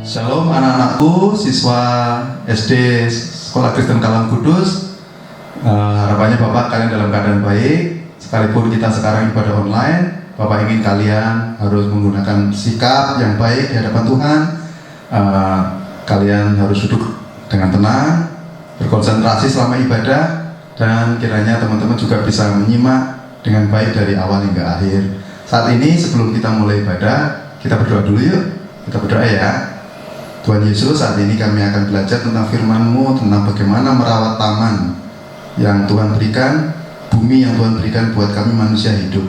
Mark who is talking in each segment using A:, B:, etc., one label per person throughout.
A: Shalom anak-anakku, siswa SD Sekolah Kristen Kalam Kudus. Harapannya Bapak kalian dalam keadaan baik. Sekalipun kita sekarang ibadah online, Bapak ingin kalian harus menggunakan sikap yang baik di hadapan Tuhan. Kalian harus duduk dengan tenang, berkonsentrasi selama ibadah, dan kiranya teman-teman juga bisa menyimak dengan baik dari awal hingga akhir. Saat ini sebelum kita mulai ibadah, kita berdoa dulu yuk. Kita berdoa ya. Tuhan Yesus, saat ini kami akan belajar tentang firman-Mu, tentang bagaimana merawat taman yang Tuhan berikan, bumi yang Tuhan berikan buat kami manusia hidup.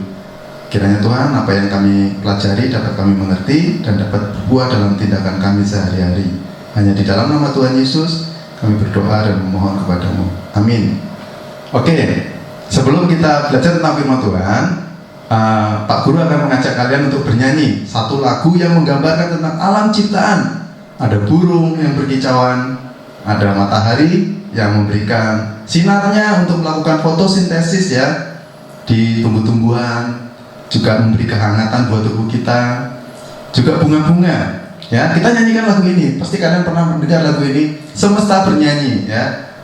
A: Kiranya Tuhan, apa yang kami pelajari dapat kami mengerti dan dapat berbuah dalam tindakan kami sehari-hari. Hanya di dalam nama Tuhan Yesus kami berdoa dan memohon kepada-Mu. Amin. Oke, sebelum kita belajar tentang firman Tuhan, Pak Guru akan mengajak kalian untuk bernyanyi satu lagu yang menggambarkan tentang alam ciptaan. Ada burung yang berkicauan, ada matahari yang memberikan sinarnya untuk melakukan fotosintesis ya di tumbuh-tumbuhan, juga memberi kehangatan buat tubuh kita, juga bunga-bunga ya. Kita nyanyikan lagu ini, pasti kalian pernah mendengar lagu ini, semesta bernyanyi ya.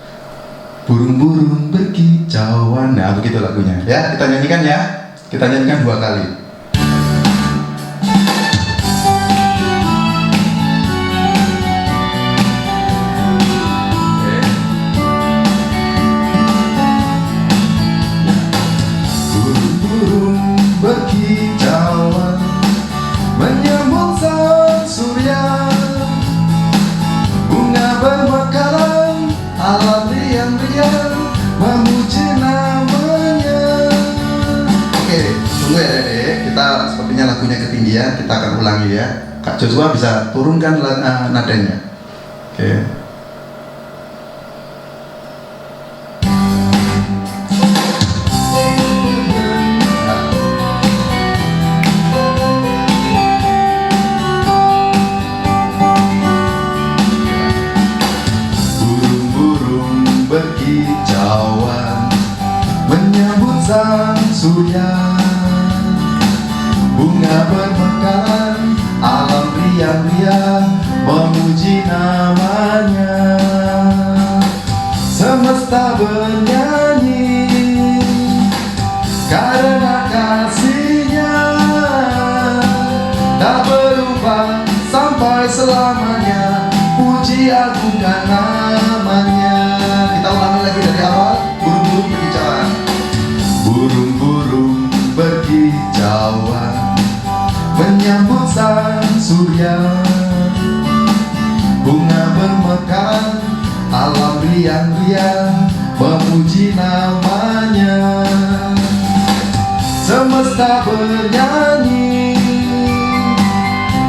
A: Burung-burung berkicauan, nah begitu lagunya ya. Kita nyanyikan ya, kita nyanyikan 2 kali. Berkicauan menyambut sang surya, bunga bermekaran, alam riang-riang memuji namanya. Oke, tunggu ya Dek, kita sepertinya lagunya ketinggian, kita akan ulangi ya. Kak Joshua bisa turunkan nadanya. Oke. Berkicauan menyambut sang surya, bunga bermekaran, alam riang-riang memuji namanya. Semesta bernyanyi karena kasih-Nya, tak berubah sampai selamanya. Puji agungkan namanya. Kita ulangi lagi dari awal. Burung-burung berkicauan. Burung-burung berkicauan menyambut sang surya, bunga bermekaran, alam riang-riang memuji namanya. Semesta bernyanyi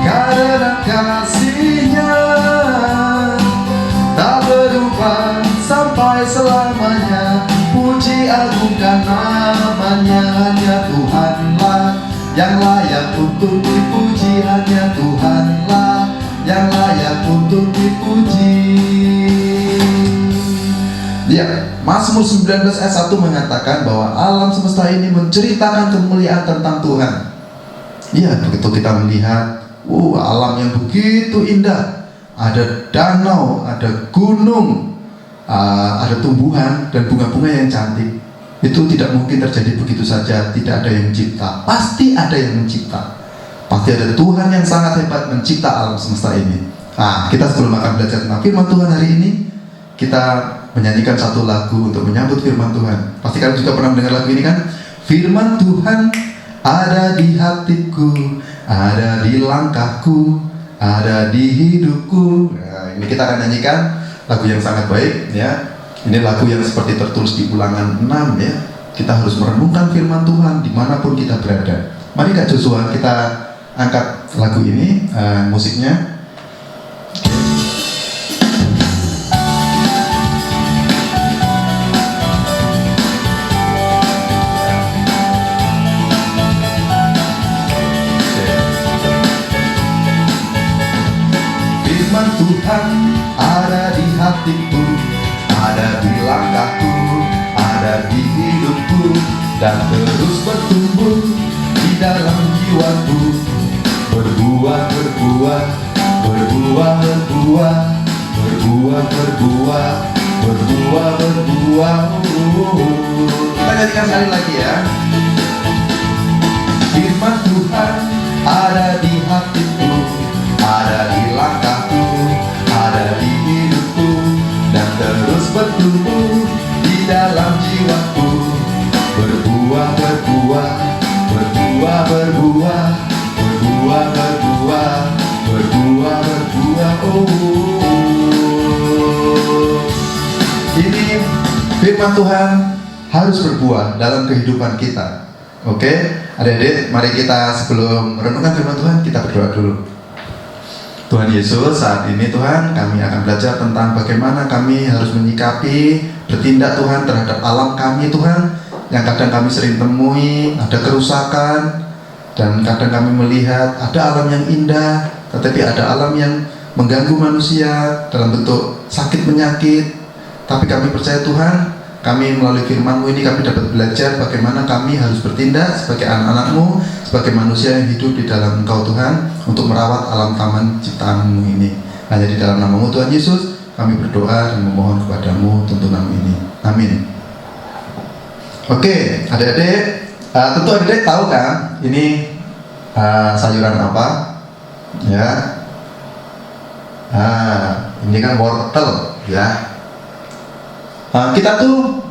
A: karena kasih-Nya, tak berubah sampai selamanya. Puji agungkan namanya. Hanya Tuhanlah yang layak untuk dipuji. Hanya Tuhanlah yang layak untuk dipuji. Ya, Mazmur 19 ayat 1 mengatakan bahwa alam semesta ini menceritakan kemuliaan tentang Tuhan. Ya, begitu kita melihat alam yang begitu indah, ada danau, ada gunung, ada tumbuhan dan bunga-bunga yang cantik. Itu tidak mungkin terjadi begitu saja, tidak ada yang mencipta. Pasti ada yang mencipta. Pasti ada Tuhan yang sangat hebat mencipta alam semesta ini. Nah, kita sebelum akan belajar tentang firman Tuhan hari ini, kita menyanyikan satu lagu untuk menyambut firman Tuhan. Pasti kalian juga pernah mendengar lagu ini kan? Firman Tuhan ada di hatiku, ada di langkahku, ada di hidupku. Nah, ini kita akan nyanyikan lagu yang sangat baik ya. Ini lagu yang seperti tertulis di Ulangan 6 ya. Kita harus merenungkan firman Tuhan dimanapun kita berada. Mari Kak Joshua, kita angkat lagu ini, musiknya. Firman Tuhan ada di hatiku, ada di langkahku, ada di hidupku, dan terus bertumbuh di dalam jiwaku, berbuah berbuah, berbuah, berbuah, berbuah, berbuah, berbuah. Kita nyanyikan sekali lagi ya. Firman Tuhan ada di hatiku, ada di langkahku, ada di hidupku, dan terus bertumbuh di dalam jiwaku. Berbuah, berbuah, berbuah, berbuah, berbuah, berbuah, berbuah, berbuah. Ini firman Tuhan harus berbuah dalam kehidupan kita. Oke, adik-adik, mari kita sebelum merenungkan firman Tuhan, kita berdoa dulu. Tuhan Yesus, saat ini Tuhan, kami akan belajar tentang bagaimana kami harus menyikapi, bertindak Tuhan terhadap alam kami Tuhan, yang kadang kami sering temui, ada kerusakan, dan kadang kami melihat ada alam yang indah, tetapi ada alam yang mengganggu manusia dalam bentuk sakit penyakit. Tapi kami percaya Tuhan, kami melalui firman-Mu ini kami dapat belajar bagaimana kami harus bertindak sebagai anak-anak-Mu, sebagai manusia yang hidup di dalam Engkau Tuhan, untuk merawat alam taman ciptaan-Mu ini. Hanya di dalam nama-Mu Tuhan Yesus, kami berdoa dan memohon kepadamu tuntunan ini. Amin. Oke, adik-adik, tentu adik-adik tahu kan, ini sayuran apa? Ya, ini kan wortel, ya. Kita tuh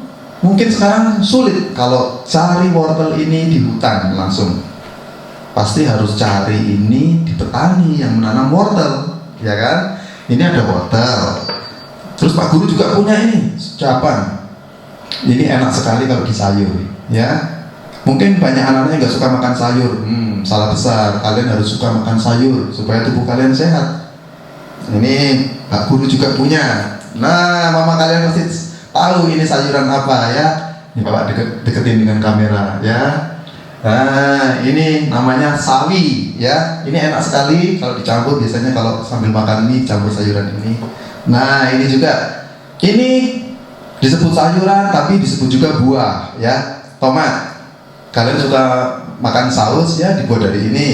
A: mungkin sekarang sulit kalau cari wortel ini di hutan langsung. Pasti harus cari ini di petani yang menanam wortel, ya kan? Ini ada wortel. Terus Pak Guru juga punya ini, capan. Ini enak sekali kalau disayur, ya. Mungkin banyak anak-anak yang nggak suka makan sayur. Salah besar. Kalian harus suka makan sayur supaya tubuh kalian sehat. Ini Pak Guru juga punya. Nah, mama kalian pasti tahu ini sayuran apa ya. Ini Bapak deketin dengan kamera ya. Nah, ini namanya sawi ya. Ini enak sekali kalau dicampur, biasanya kalau sambil makan mie campur sayuran ini. Nah, ini juga, ini disebut sayuran tapi disebut juga buah ya. Tomat, kalian suka makan saus ya, dibuat dari ini.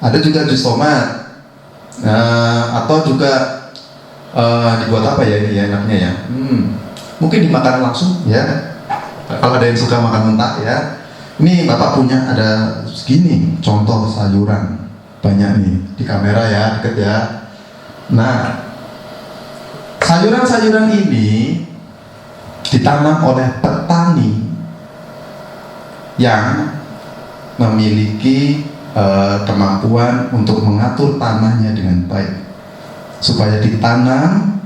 A: Ada juga jus tomat. Atau juga dibuat apa ya ini ya enaknya ya. Mungkin dimakan langsung ya, kalau ada yang suka makan mentah ya. Ini Bapak punya ada segini contoh sayuran, banyak nih di kamera ya, deket ya. Nah, sayuran-sayuran ini ditanam oleh petani yang memiliki kemampuan untuk mengatur tanahnya dengan baik supaya ditanam,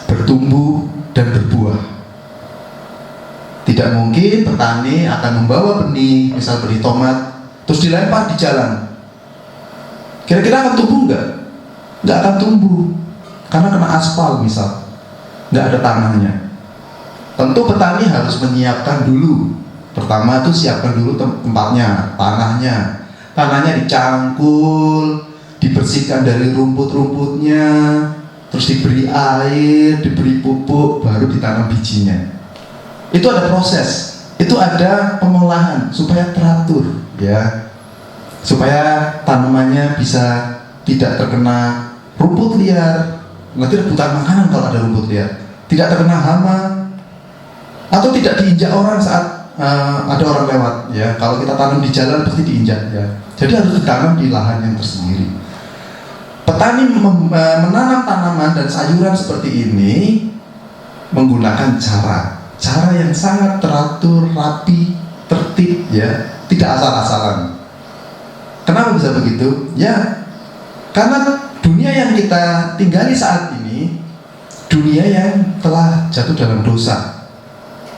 A: bertumbuh, dan berbuah. Tidak mungkin petani akan membawa benih, misal benih tomat, terus dilempar di jalan. Kira-kira akan tumbuh nggak? Nggak akan tumbuh, karena kena aspal misal, nggak ada tanahnya. Tentu petani harus menyiapkan dulu. Pertama itu siapkan dulu tempatnya, tanahnya. Tanahnya dicangkul, dibersihkan dari rumput-rumputnya, terus diberi air, diberi pupuk, baru ditanam bijinya. Itu ada proses, itu ada pengolahan supaya teratur, ya, supaya tanamannya bisa tidak terkena rumput liar. Nanti rebutan makanan kalau ada rumput liar, tidak terkena hama, atau tidak diinjak orang saat ada orang lewat. Ya, kalau kita tanam di jalan pasti diinjak, ya. Jadi harus ditanam di lahan yang tersendiri. Petani menanam tanaman dan sayuran seperti ini menggunakan cara yang sangat teratur, rapi, tertib, ya, tidak asal-asalan. Kenapa bisa begitu? Ya, karena dunia yang kita tinggali saat ini dunia yang telah jatuh dalam dosa,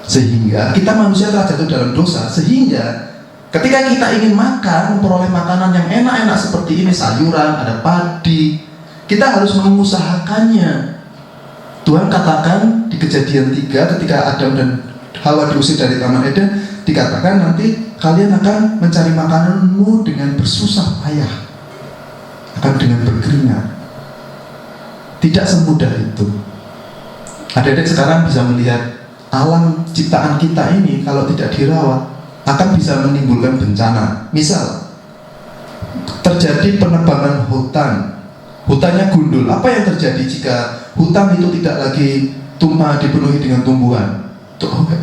A: sehingga kita manusia telah jatuh dalam dosa, sehingga ketika kita ingin makan, memperoleh makanan yang enak-enak seperti ini, sayuran, ada padi, kita harus mengusahakannya. Tuhan katakan di Kejadian 3 ketika Adam dan Hawa diusir dari Taman Eden, dikatakan nanti kalian akan mencari makananmu dengan bersusah payah, akan dengan berkeringat. Tidak semudah itu. Adik-adik sekarang bisa melihat alam ciptaan kita ini kalau tidak dirawat akan bisa menimbulkan bencana. Misal terjadi penebangan hutan hutannya gundul. Apa yang terjadi jika hutan itu tidak lagi dipenuhi dengan tumbuhan?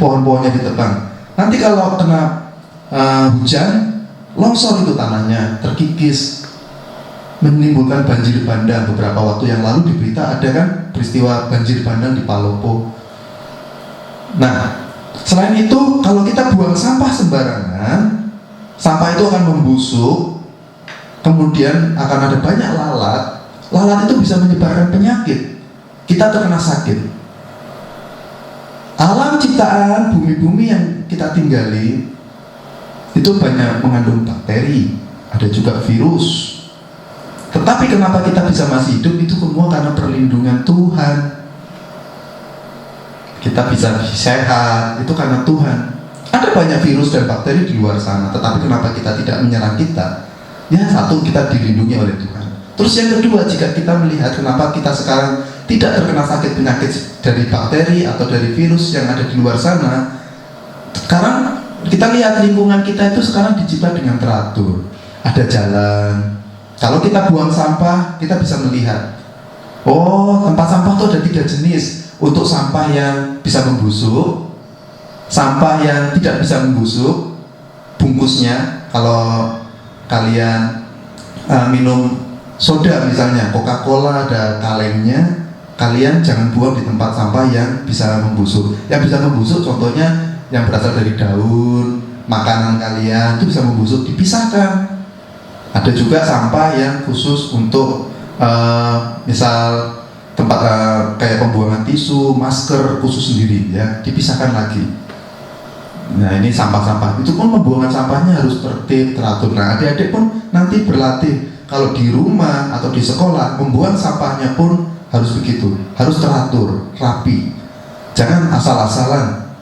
A: Pohon-pohonnya ditebang. Nanti kalau kena hujan, longsor itu tanahnya, terkikis, menimbulkan banjir bandang. Beberapa waktu yang lalu di berita ada kan peristiwa banjir bandang di Palopo. Nah, selain itu kalau kita buang sampah sembarangan, sampah itu akan membusuk, kemudian akan ada banyak lalat. Lalat itu bisa menyebarkan penyakit, kita terkena sakit. Alam ciptaan, bumi-bumi yang kita tinggali itu banyak mengandung bakteri, ada juga virus. Tetapi kenapa kita bisa masih hidup? Itu semua karena perlindungan Tuhan. Kita bisa sehat, itu karena Tuhan. Ada banyak virus dan bakteri di luar sana, tetapi kenapa kita tidak menyerang kita? Ya, satu, kita dilindungi oleh Tuhan. Terus yang kedua, jika kita melihat kenapa kita sekarang tidak terkena sakit penyakit dari bakteri atau dari virus yang ada di luar sana, sekarang kita lihat lingkungan kita itu sekarang dicipta dengan teratur. Ada jalan. Kalau kita buang sampah, kita bisa melihat, oh, tempat sampah itu ada 3 jenis. Untuk sampah yang bisa membusuk, sampah yang tidak bisa membusuk, bungkusnya, kalau kalian minum soda misalnya, Coca-Cola ada kalengnya, kalian jangan buang di tempat sampah yang bisa membusuk. Yang bisa membusuk contohnya yang berasal dari daun, makanan kalian itu bisa membusuk, dipisahkan. Ada juga sampah yang khusus untuk misal tempat kayak pembuangan tisu, masker khusus sendiri, ya, dipisahkan lagi. Nah, ini sampah-sampah itu pun pembuangan sampahnya harus tertib, teratur. Nah, adik-adik pun nanti berlatih kalau di rumah atau di sekolah membuang sampahnya pun harus begitu, harus teratur, rapi. Jangan asal-asalan.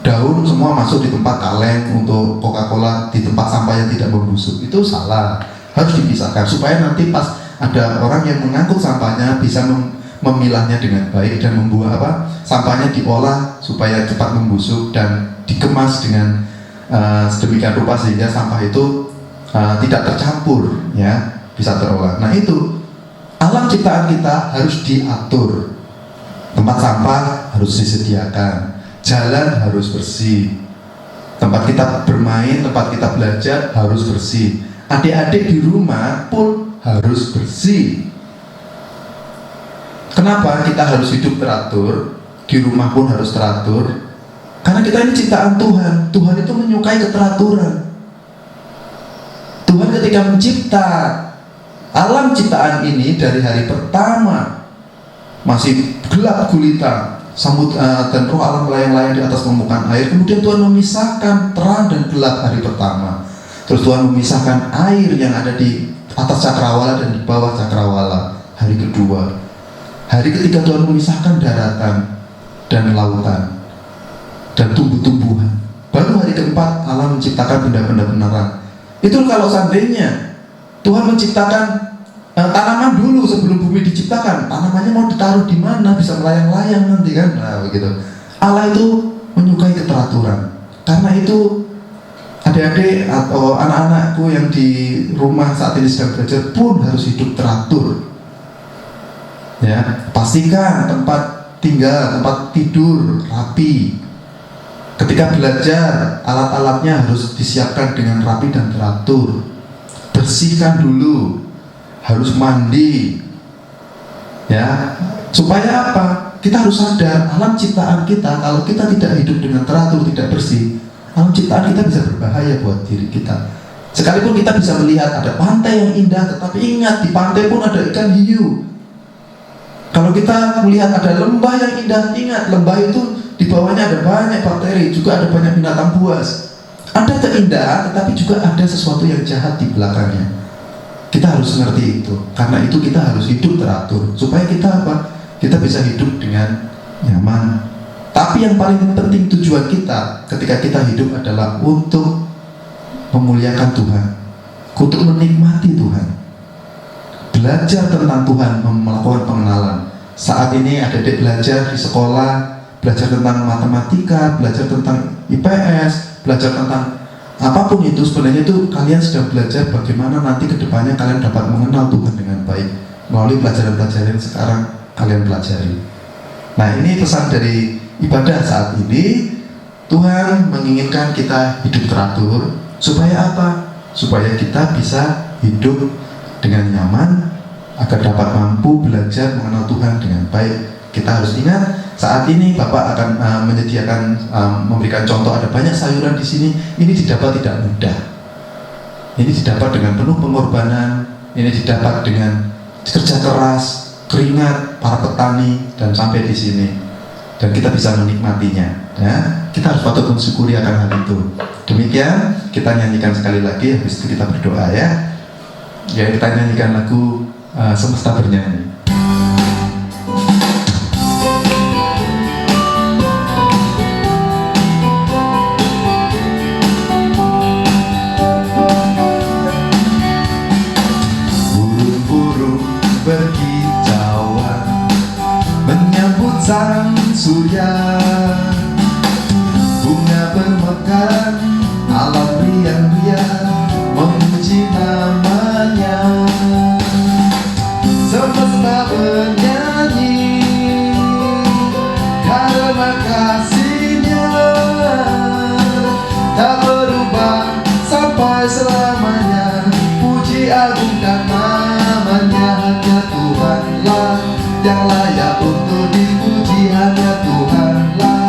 A: Daun semua masuk di tempat kaleng untuk Coca-Cola, di tempat sampah yang tidak membusuk, itu salah. Harus dipisahkan supaya nanti pas ada orang yang mengangkut sampahnya bisa memilahnya dengan baik dan membuang sampahnya diolah supaya cepat membusuk dan dikemas dengan sedemikian rupa sehingga sampah itu tidak tercampur, ya, bisa terolah. Nah, itu alam ciptaan kita harus diatur. Tempat sampah harus disediakan. Jalan harus bersih, tempat kita bermain, tempat kita belajar harus bersih. Adik-adik di rumah pun harus bersih. Kenapa kita harus hidup teratur? Di rumah pun harus teratur. Karena kita ini ciptaan Tuhan. Tuhan itu menyukai keteraturan. Tuhan ketika mencipta alam ciptaan ini dari hari pertama masih gelap gulita, dan roh alam melayang-layang di atas permukaan air. Kemudian Tuhan memisahkan terang dan gelap hari pertama. Terus Tuhan memisahkan air yang ada di atas cakrawala dan di bawah cakrawala hari kedua. Hari ketiga Tuhan memisahkan daratan dan lautan dan tumbuh-tumbuhan. Baru hari keempat Allah menciptakan benda-benda beneran. Itu kalau seandainya Tuhan menciptakan tanaman dulu sebelum bumi diciptakan, tanamannya mau ditaruh di mana bisa melayang-layang nanti kan, nah begitu. Allah itu menyukai keteraturan. Karena itu adik-adik atau anak-anakku yang di rumah saat ini sedang belajar pun harus hidup teratur. Ya, pastikan tempat tinggal, tempat tidur rapi. Ketika belajar, alat-alatnya harus disiapkan dengan rapi dan teratur. Bersihkan dulu. Harus mandi, ya, supaya apa? Kita harus sadar alam ciptaan kita, kalau kita tidak hidup dengan teratur, tidak bersih, alam ciptaan kita bisa berbahaya buat diri kita. Sekalipun kita bisa melihat ada pantai yang indah, tetapi ingat di pantai pun ada ikan hiu. Kalau kita melihat ada lembah yang indah, ingat lembah itu di bawahnya ada banyak bakteri, juga ada banyak binatang buas. Ada keindahan, tetapi juga ada sesuatu yang jahat di belakangnya. Kita harus mengerti itu. Karena itu kita harus hidup teratur supaya kita kita bisa hidup dengan nyaman. Tapi yang paling penting tujuan kita ketika kita hidup adalah untuk memuliakan Tuhan, untuk menikmati Tuhan, belajar tentang Tuhan, melakukan pengenalan. Saat ini adik-adik belajar di sekolah, belajar tentang matematika, belajar tentang IPS, belajar tentang apapun itu, sebenarnya itu kalian sedang belajar bagaimana nanti kedepannya kalian dapat mengenal Tuhan dengan baik. melalui pelajaran-pelajaran yang sekarang kalian pelajari. Nah, ini pesan dari ibadah saat ini. Tuhan menginginkan kita hidup teratur. Supaya apa? Supaya kita bisa hidup dengan nyaman, agar dapat mampu belajar mengenal Tuhan dengan baik. Kita harus ingat, saat ini Bapak akan menyediakan, memberikan contoh, ada banyak sayuran di sini. Ini didapat tidak mudah. Ini didapat dengan penuh pengorbanan. Ini didapat dengan kerja keras, keringat para petani, dan sampai di sini. Dan kita bisa menikmatinya. Ya, kita harus patut mensyukuri akan hal itu. Demikian, kita nyanyikan sekali lagi, habis itu kita berdoa ya. Ya, kita nyanyikan lagu Semesta Bernyanyi. Burung-burung berkicauan menyambut sang surya, bunga bermekaran, alam riang-riang memuji namanya. Semesta bernyanyi karena kasih-Nya tak berubah sampai selamanya. Puji agungkan namanya, hanya Tuhanlah yang layak untuk dipuji, hanya Tuhanlah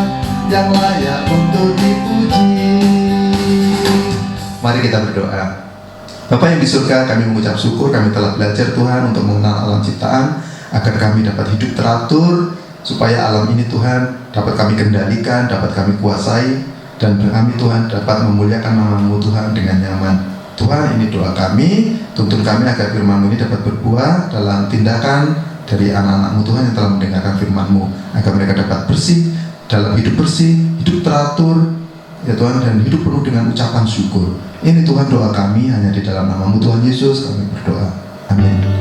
A: yang layak untuk dipuji. Mari kita berdoa. Bapa yang di surga, kami mengucap syukur kami telah belajar Tuhan untuk mengenal alam ciptaan, agar kami dapat hidup teratur, supaya alam ini Tuhan dapat kami kendalikan, dapat kami kuasai, dan kami Tuhan dapat memuliakan nama-Mu Tuhan dengan nyaman. Tuhan, ini doa kami, tuntun kami agar firman-Mu ini dapat berbuah dalam tindakan dari anak-anak-Mu Tuhan yang telah mendengarkan firman-Mu, agar mereka dapat bersih, dalam hidup bersih, hidup teratur, ya Tuhan, dan hidup penuh dengan ucapan syukur. Ini Tuhan doa kami, hanya di dalam nama-Mu Tuhan Yesus kami berdoa. Amin.